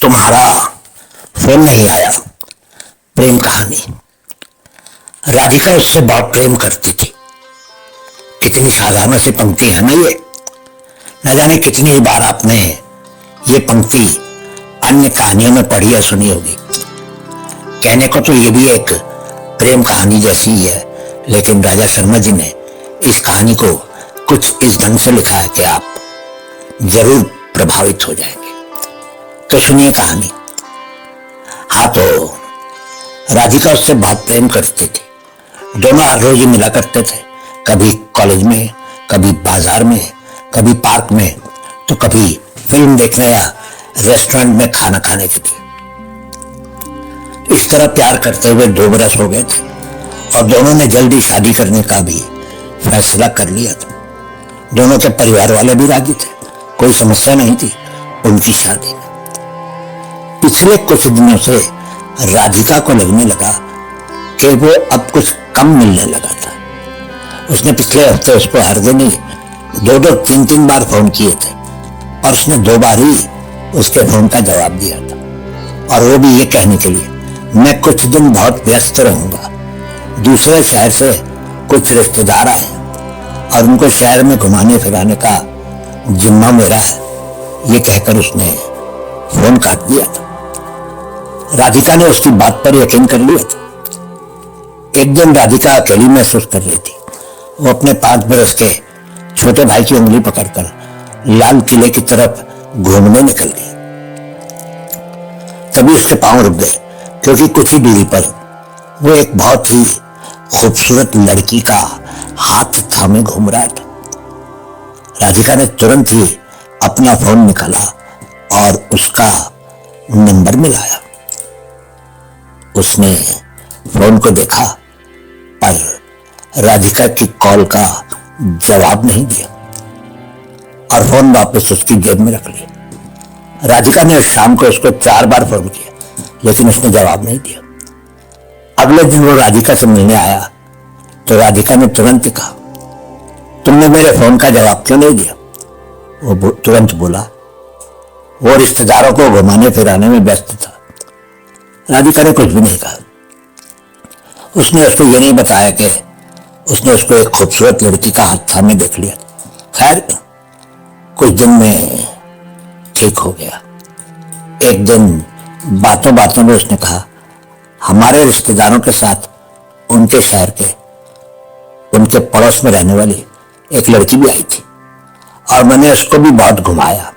तुम्हारा फोन नहीं आया। प्रेम कहानी। राधिका उससे बहुत प्रेम करती थी। कितनी साधारण सी पंक्ति है ना ये। न जाने कितनी बार आपने ये पंक्ति अन्य कहानियों में पढ़ी या सुनी होगी। कहने को तो ये भी एक प्रेम कहानी जैसी ही है, लेकिन राजा शर्मा जी ने इस कहानी को कुछ इस ढंग से लिखा है कि आप जरूर प्रभावित हो जाएंगे। तो सुनिए कहानी। हाँ, तो राधिका उससे बहुत प्रेम करती थी। दोनों हर रोज ही मिला करते थे, कभी कॉलेज में, कभी बाजार में, कभी पार्क में, तो कभी फिल्म देखने या रेस्टोरेंट में खाना खाने के लिए। इस तरह प्यार करते हुए 2 बरस हो गए थे और दोनों ने जल्दी शादी करने का भी फैसला कर लिया था। दोनों के परिवार वाले भी राजी थे, कोई समस्या नहीं थी उनकी शादी में। पिछले कुछ दिनों से राधिका को लगने लगा कि वो अब कुछ कम मिलने लगा था। उसने पिछले हफ्ते उसको हर दिन ही 2-2, 3-3 बार फोन किए थे और उसने 2 बार ही उसके फोन का जवाब दिया था, और वो भी ये कहने के लिए मैं कुछ दिन बहुत व्यस्त रहूंगा। दूसरे शहर से कुछ रिश्तेदार आए और उनको शहर में घुमाने फिराने का जिम्मा मेरा है, ये कहकर उसने फोन काट दिया था। राधिका ने उसकी बात पर यकीन कर लिया था। एक दिन राधिका अकेली महसूस कर रही थी। वो अपने 5 बरस के छोटे भाई की उंगली पकड़कर लाल किले की तरफ घूमने निकल गई। तभी उसके पांव रुक गए, क्योंकि कुछ ही दूरी पर वो एक बहुत ही खूबसूरत लड़की का हाथ थामे घूम रहा था। राधिका ने तुरंत ही अपना फोन निकाला और उसका नंबर मिलाया। उसने फोन को देखा, पर राधिका की कॉल का जवाब नहीं दिया और फोन वापस उसकी जेब में रख लिया। राधिका ने शाम को उसको 4 बार फोन किया, लेकिन उसने जवाब नहीं दिया। अगले दिन वो राधिका से मिलने आया तो राधिका ने तुरंत ही कहा, तुमने मेरे फोन का जवाब क्यों नहीं दिया? वो तुरंत बोला, वो रिश्तेदारों को घुमाने फिराने में व्यस्त था। राधिका ने कुछ भी नहीं कहा। उसने उसको ये नहीं बताया कि उसने उसको एक खूबसूरत लड़की का हाथ थामे देख लिया। खैर, कुछ दिन में ठीक हो गया। एक दिन बातों बातों में उसने कहा, हमारे रिश्तेदारों के साथ उनके शहर के, उनके पड़ोस में रहने वाली एक लड़की भी आई थी और मैंने उसको भी बहुत घुमाया।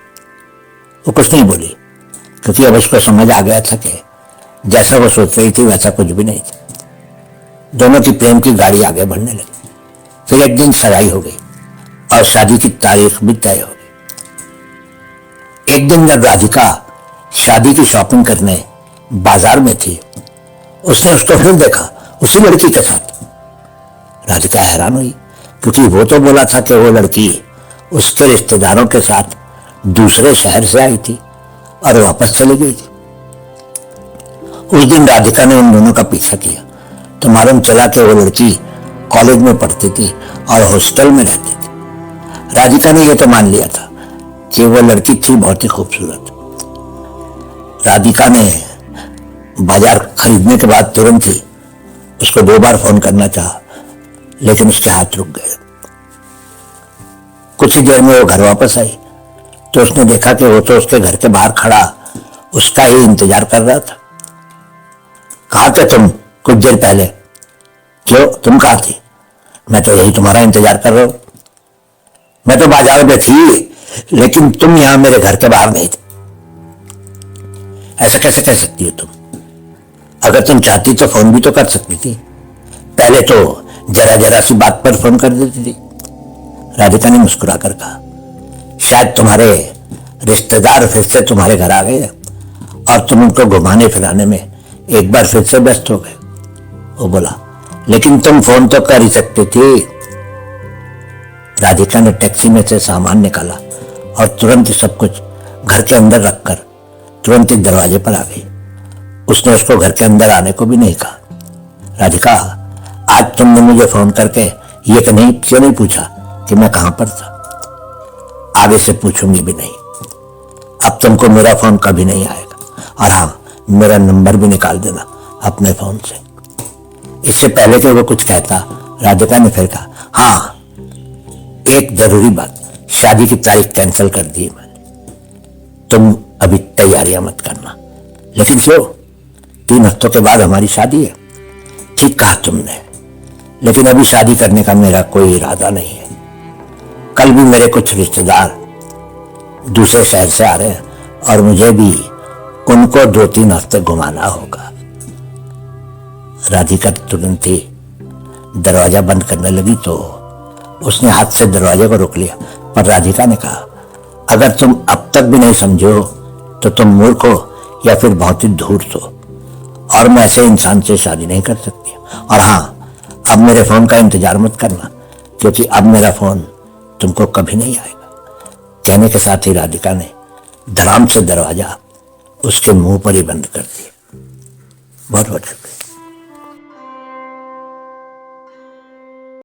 वो कुछ नहीं बोली, क्योंकि अब उसको समझ आ गया था कि जैसा वो सोच रही थी वैसा कुछ भी नहीं था। दोनों की प्रेम की गाड़ी आगे बढ़ने लगी। फिर एक दिन सगाई हो गई और शादी की तारीख भी तय हो गई। एक दिन जब राधिका शादी की शॉपिंग करने बाजार में थी, उसने उसको फिर देखा उसी लड़की के साथ। राधिका हैरान हुई, क्योंकि वो तो बोला था कि वो लड़की उसके रिश्तेदारों के साथ दूसरे शहर से आई थी और वापस चली गई थी। उस दिन राधिका ने उन दोनों का पीछा किया तो मालूम चला कि वो लड़की कॉलेज में पढ़ती थी और हॉस्टल में रहती थी। राधिका ने यह तो मान लिया था कि वो लड़की थी बहुत ही खूबसूरत। राधिका ने बाजार खरीदने के बाद तुरंत ही उसको 2 बार फोन करना चाहा, लेकिन उसके हाथ रुक गए। कुछ ही देर में वो घर वापस आई तो उसने देखा कि वो तो उसके घर के बाहर खड़ा उसका ही इंतजार कर रहा था। कहाँ थे तुम कुछ देर पहले? क्यों, तुम कहाँ थी? मैं तो यही तुम्हारा इंतजार कर रहा हूं। मैं तो बाजार में थी, लेकिन तुम यहां मेरे घर के बाहर नहीं थे। ऐसा कैसे कह सकती हो तुम? अगर तुम चाहती तो फोन भी तो कर सकती थी। पहले तो जरा जरा सी बात पर फोन कर देती थी। राधिका ने मुस्कुराकर कहा, शायद तुम्हारे रिश्तेदार फिर से तुम्हारे घर आ गए और तुम उनको घुमाने फिराने में एक बार फिर से व्यस्त हो गए। वो बोला, लेकिन तुम फोन तो कर ही सकती थी। राधिका ने टैक्सी में से सामान निकाला और तुरंत ही सब कुछ घर के अंदर रखकर तुरंत ही दरवाजे पर आ गई। उसने उसको घर के अंदर आने को भी नहीं कहा। राधिका, आज तुमने मुझे फोन करके ये क्यों नहीं पूछा कि मैं कहां पर था? आगे से पूछूंगी भी नहीं। अब तुमको मेरा फोन कभी नहीं आएगा। और हाँ, मेरा नंबर भी निकाल देना अपने फोन से। इससे पहले कि वो कुछ कहता, राधिका ने फिर कहा, हाँ एक जरूरी बात, शादी की तारीख कैंसिल कर दी है मैंने, तुम अभी तैयारियां मत करना। लेकिन क्यों? 3 हफ्तों के बाद हमारी शादी है। ठीक कहा तुमने, लेकिन अभी शादी करने का मेरा कोई इरादा नहीं है। कल भी मेरे कुछ रिश्तेदार दूसरे शहर से आ रहे हैं और मुझे भी उनको 2-3 हफ्ते घुमाना होगा। राधिका तुरंत ही दरवाजा बंद करने लगी तो उसने हाथ से दरवाजे को रोक लिया, पर राधिका ने कहा, अगर तुम अब तक भी नहीं समझे हो तो तुम मूर्ख हो या फिर बहुत ही धूर्त हो, और मैं ऐसे इंसान से शादी नहीं कर सकती। और हाँ, अब मेरे फोन का इंतजार मत करना, क्योंकि अब मेरा फोन तुमको कभी नहीं आएगा। कहने के साथ ही राधिका ने धड़ाम से दरवाजा उसके मुंह पर ही बंद कर दिया। बहुत बहुत शुक्रिया।